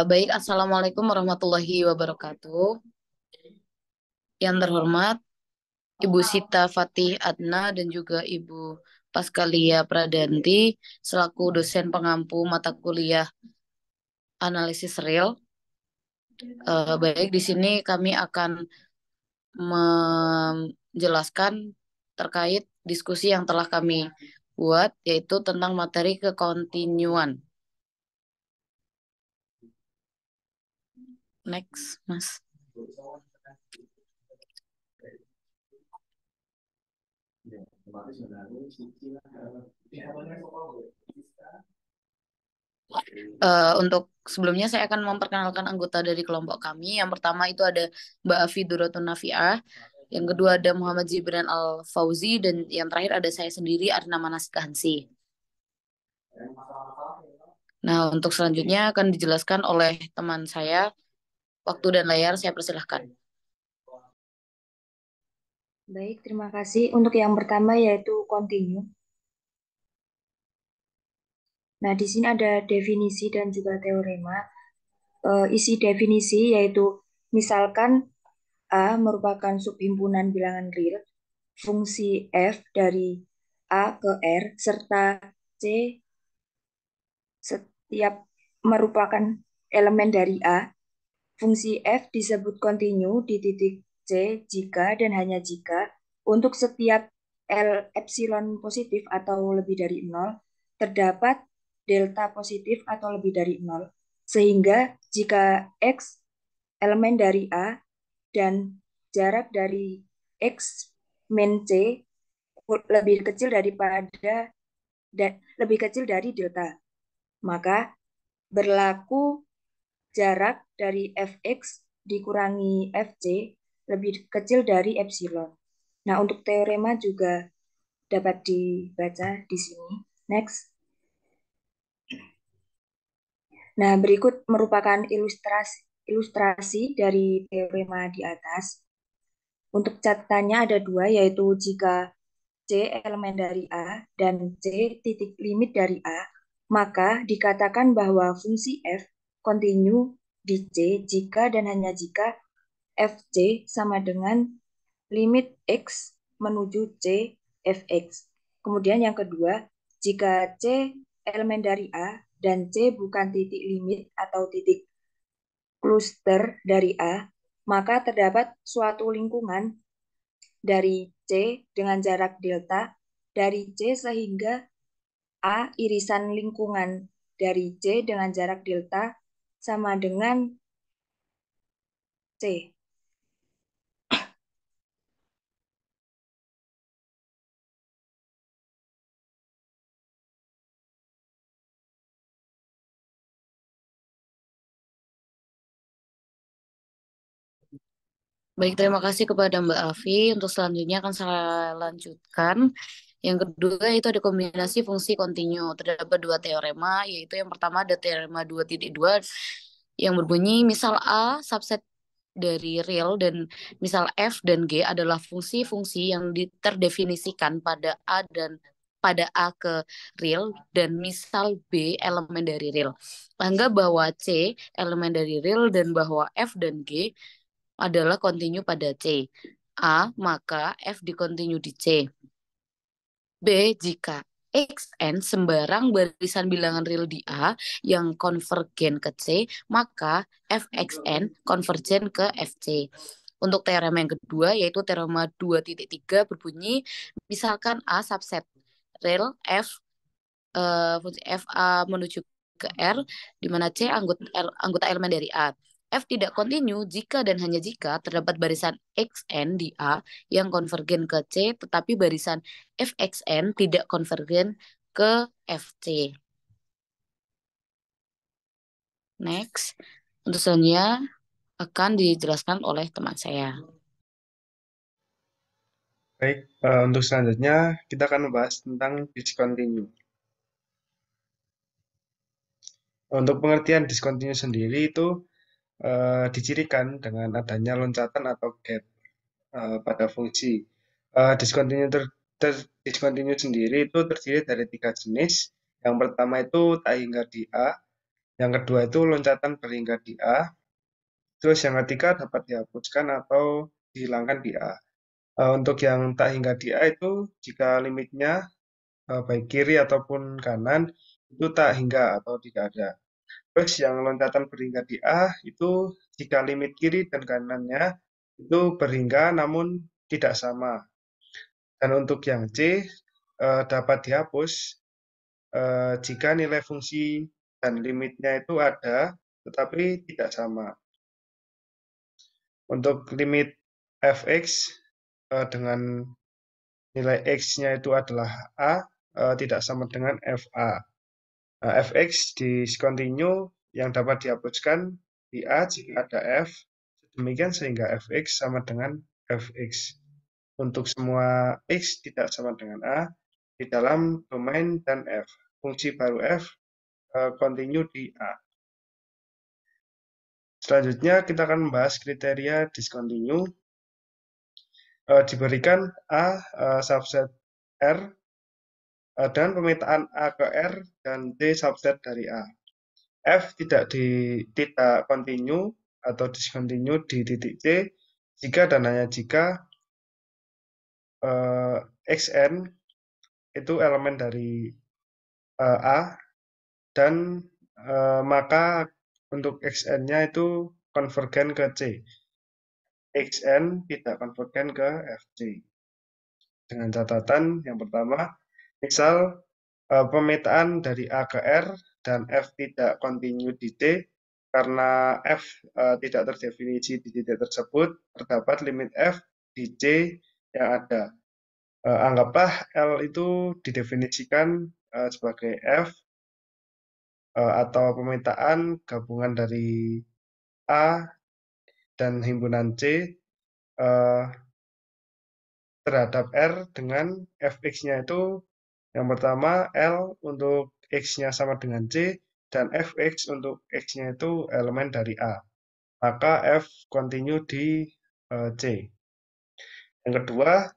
Baik, Assalamualaikum warahmatullahi wabarakatuh. Yang terhormat, Ibu Sita Fatih Adna dan juga Ibu Paskalia Pradanti selaku dosen pengampu mata kuliah analisis real. Baik, di sini kami akan menjelaskan terkait diskusi yang telah kami buat, yaitu tentang materi kekontinuan. Next, Mas. Untuk sebelumnya saya akan memperkenalkan anggota dari kelompok kami. Yang pertama itu ada Mbak Afi Duratun Nafiah, yang kedua ada Muhammad Jibran Al Fauzi, dan yang terakhir ada saya sendiri Arna Manasik Hansi. Nah, untuk selanjutnya akan dijelaskan oleh teman saya. Waktu dan layar saya persilahkan. Baik, terima kasih. Untuk yang pertama yaitu continue. Nah, di sini ada definisi dan juga teorema. Isi definisi yaitu misalkan A merupakan subhimpunan bilangan real, fungsi f dari A ke R, serta C setiap merupakan elemen dari A. Fungsi f disebut kontinu di titik C jika dan hanya jika untuk setiap L epsilon positif atau lebih dari 0 terdapat delta positif atau lebih dari 0. Sehingga jika X elemen dari A dan jarak dari X min C lebih kecil daripada lebih kecil dari delta, maka berlaku jarak dari Fx dikurangi Fc lebih kecil dari epsilon. Nah, untuk teorema juga dapat dibaca di sini. Next. Nah, berikut merupakan ilustrasi dari teorema di atas. Untuk catatannya ada dua, yaitu jika C elemen dari A dan C titik limit dari A, maka dikatakan bahwa fungsi f kontinu di C jika dan hanya jika Fc sama dengan limit X menuju C Fx. Kemudian yang kedua, jika C elemen dari A dan C bukan titik limit atau titik cluster dari A, maka terdapat suatu lingkungan dari C dengan jarak delta dari C sehingga A irisan lingkungan dari C dengan jarak delta sama dengan C. Baik, terima kasih kepada Mbak Afi. Untuk selanjutnya akan saya lanjutkan. Yang kedua itu ada kombinasi fungsi kontinu. Terdapat dua teorema, yaitu yang pertama ada teorema 2.2 yang berbunyi misal A subset dari real dan misal F dan G adalah fungsi-fungsi yang terdefinisikan pada A ke real dan misal B elemen dari real. Anggap bahwa C elemen dari real dan bahwa F dan G adalah kontinu pada C. A, maka F dikontinu di C. B, jika Xn sembarang barisan bilangan real di A yang konvergen ke C, maka Fxn konvergen ke Fc. Untuk teorema yang kedua, yaitu teorema 2.3 berbunyi, misalkan A subset real F, fungsi Fa menuju ke R, di mana C anggota elemen dari A. F tidak kontinu jika dan hanya jika terdapat barisan Xn di A yang konvergen ke C, tetapi barisan Fxn tidak konvergen ke Fc. Next, untuk selanjutnya akan dijelaskan oleh teman saya. Baik, untuk selanjutnya kita akan membahas tentang discontinue. Untuk pengertian discontinue sendiri itu dicirikan dengan adanya loncatan atau gap pada fungsi. Discontinue discontinue sendiri itu terdiri dari tiga jenis. Yang pertama itu tak hingga di A, yang kedua itu loncatan berhingga di A, terus yang ketiga dapat dihapuskan atau dihilangkan di A. Untuk yang tak hingga di A itu jika limitnya baik kiri ataupun kanan itu tak hingga atau tidak ada. Terus yang loncatan berhingga di A itu jika limit kiri dan kanannya itu berhingga namun tidak sama. Dan untuk yang C dapat dihapus jika nilai fungsi dan limitnya itu ada tetapi tidak sama. Untuk limit fx dengan nilai x-nya itu adalah a tidak sama dengan fa. Fx discontinue yang dapat dihapuskan di A jika ada F, demikian sehingga Fx sama dengan Fx. Untuk semua X tidak sama dengan A di dalam domain dan F. Fungsi baru F continue di A. Selanjutnya kita akan membahas kriteria discontinue. Diberikan A subset R dan pemetaan A ke R dan T subset dari A. F tidak continue atau discontinue di titik C jika dan hanya jika xn itu elemen dari A dan maka untuk xn-nya itu konvergen ke C. Xn tidak konvergen ke Fc. Dengan catatan yang pertama, misal pemetaan dari A ke R dan F tidak continue di T, karena F tidak terdefinisi di titik tersebut, terdapat limit F di C yang ada. Anggaplah L itu didefinisikan sebagai F atau pemetaan gabungan dari A dan himpunan C terhadap R dengan Fx-nya itu yang pertama L untuk X-nya sama dengan C dan Fx untuk X-nya itu elemen dari A. Maka F continue di C. Yang kedua,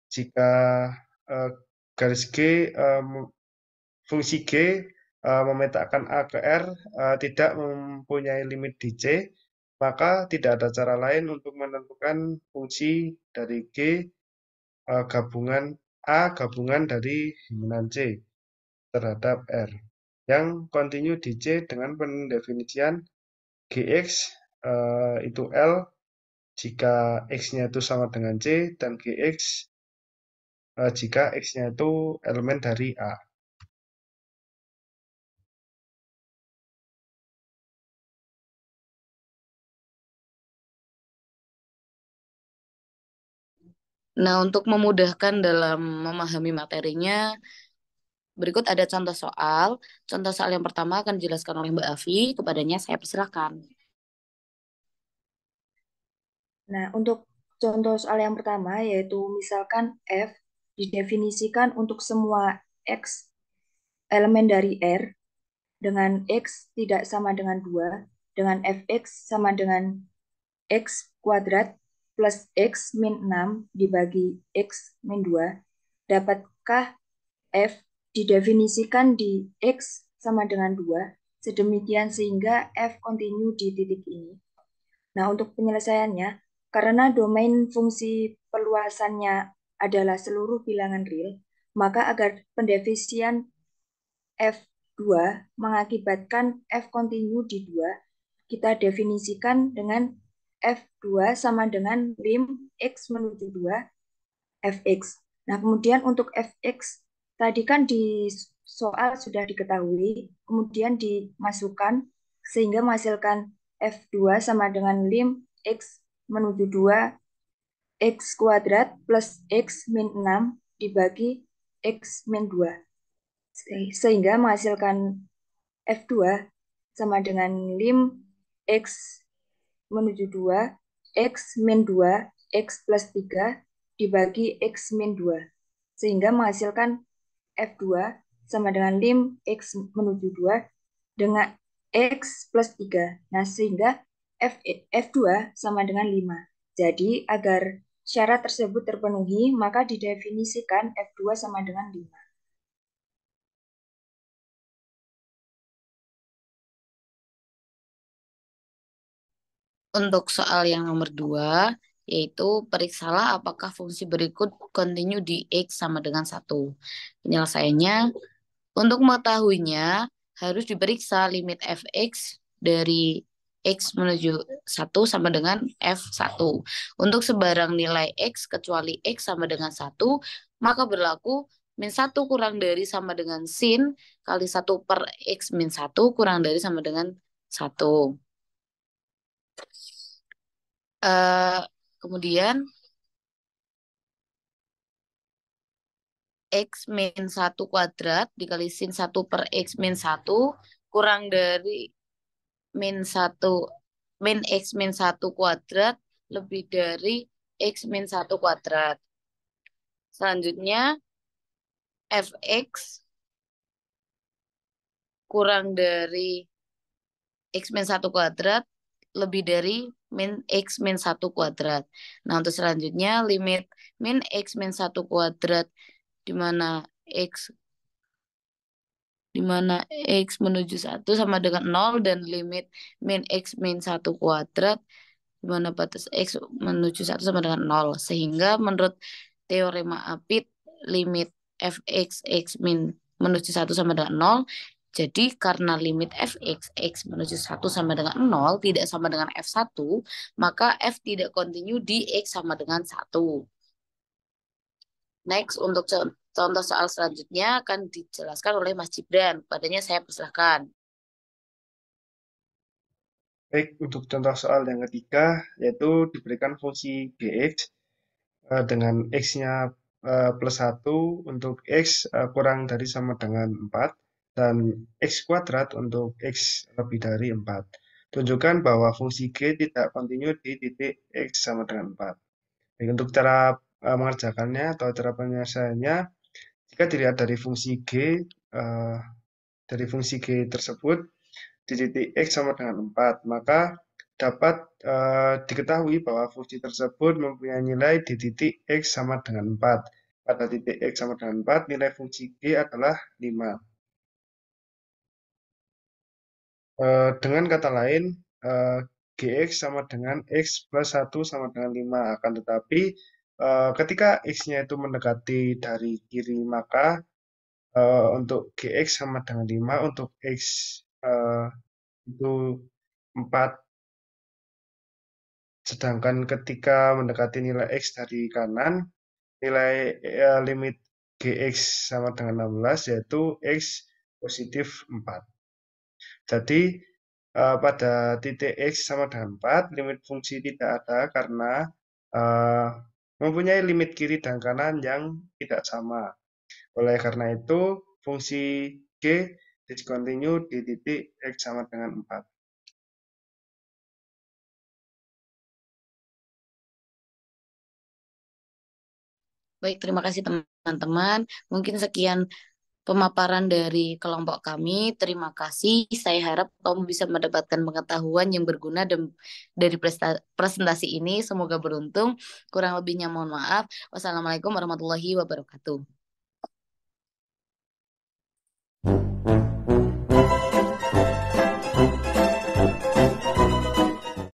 jika garis G fungsi G memetakan A ke R tidak mempunyai limit di C, maka tidak ada cara lain untuk menentukan fungsi dari G gabungan A gabungan dari himpunan C terhadap R yang continue di C dengan pendefinisian Gx itu L jika X-nya itu sama dengan C dan Gx jika X-nya itu elemen dari A. Nah, untuk memudahkan dalam memahami materinya, berikut ada contoh soal. Contoh soal yang pertama akan dijelaskan oleh Mbak Afi. Kepadanya saya persilakan. Nah, untuk contoh soal yang pertama yaitu misalkan F didefinisikan untuk semua X elemen dari R dengan X tidak sama dengan 2, dengan Fx sama dengan X kuadrat plus X min 6 dibagi X min 2, dapatkah F didefinisikan di X sama dengan 2, sedemikian sehingga F continue di titik ini. Nah, untuk penyelesaiannya, karena domain fungsi perluasannya adalah seluruh bilangan real, maka agar pendefisian F2 mengakibatkan F continue di 2, kita definisikan dengan F2 sama dengan lim X menuju 2 Fx. Nah, kemudian untuk Fx tadi kan di soal sudah diketahui, kemudian dimasukkan sehingga menghasilkan F2 sama dengan lim X menuju 2 X kuadrat plus X min 6 dibagi X min 2. Sehingga menghasilkan F2 sama dengan lim X menuju 2 X min 2 X plus 3 dibagi X min 2. Sehingga menghasilkan F2 sama dengan lim X menuju 2 dengan X plus 3. Nah, sehingga F2 sama dengan 5. Jadi, agar syarat tersebut terpenuhi, maka didefinisikan F2 sama dengan 5. Untuk soal yang nomor 2, yaitu periksalah apakah fungsi berikut kontinu di X sama dengan 1. Penyelesaiannya, untuk mengetahuinya harus diperiksa limit fx dari X menuju 1 sama dengan F1. Untuk sebarang nilai X kecuali X sama dengan 1, maka berlaku min 1 kurang dari sama dengan sin kali 1 per X min 1 kurang dari sama dengan 1. Eh, kemudian X min 1 kuadrat dikali sin 1 per X min 1 kurang dari min 1 min X min 1 kuadrat lebih dari X min 1 kuadrat. Selanjutnya Fx kurang dari X min 1 kuadrat lebih dari min X min 1 kuadrat. Nah, untuk selanjutnya limit min X min 1 kuadrat di mana X di mana X menuju 1 sama dengan 0 dan limit min X min 1 kuadrat di mana batas X menuju 1 sama dengan 0. Sehingga menurut teorema Apit limit Fx X min menuju 1 sama dengan 0. Jadi karena limit Fx X menuju 1 sama dengan 0 tidak sama dengan F1, maka F tidak kontinu di X sama dengan 1. Next, untuk contoh soal selanjutnya akan dijelaskan oleh Mas Gibran. Padanya saya persilahkan. Baik, untuk contoh soal yang ketiga, yaitu diberikan fungsi Gx dengan X-nya plus 1 untuk X kurang dari sama dengan 4, dan X kuadrat untuk X lebih dari 4. Tunjukkan bahwa fungsi G tidak kontinu di titik X sama dengan 4. Baik, untuk cara mengerjakannya atau cara penyelesaiannya, jika dilihat dari fungsi G tersebut di titik X sama dengan 4, maka dapat diketahui bahwa fungsi tersebut mempunyai nilai di titik X sama dengan 4. Pada titik X sama dengan 4, nilai fungsi G adalah 5. Dengan kata lain, Gx sama dengan X plus 1 sama dengan 5. Akan tetapi, ketika X-nya itu mendekati dari kiri, maka untuk Gx sama dengan 5, untuk X itu 4, sedangkan ketika mendekati nilai X dari kanan, nilai limit Gx sama dengan 16, yaitu X positif 4. Jadi, pada titik X sama dengan 4, limit fungsi tidak ada karena uh, mempunyai limit kiri dan kanan yang tidak sama. Oleh karena itu, fungsi G discontinue di titik X sama dengan 4. Baik, terima kasih teman-teman. Mungkin sekian pemaparan dari kelompok kami. Terima kasih. Saya harap kamu bisa mendapatkan pengetahuan yang berguna dari presentasi ini. Semoga beruntung. Kurang lebihnya mohon maaf. Wassalamualaikum warahmatullahi wabarakatuh.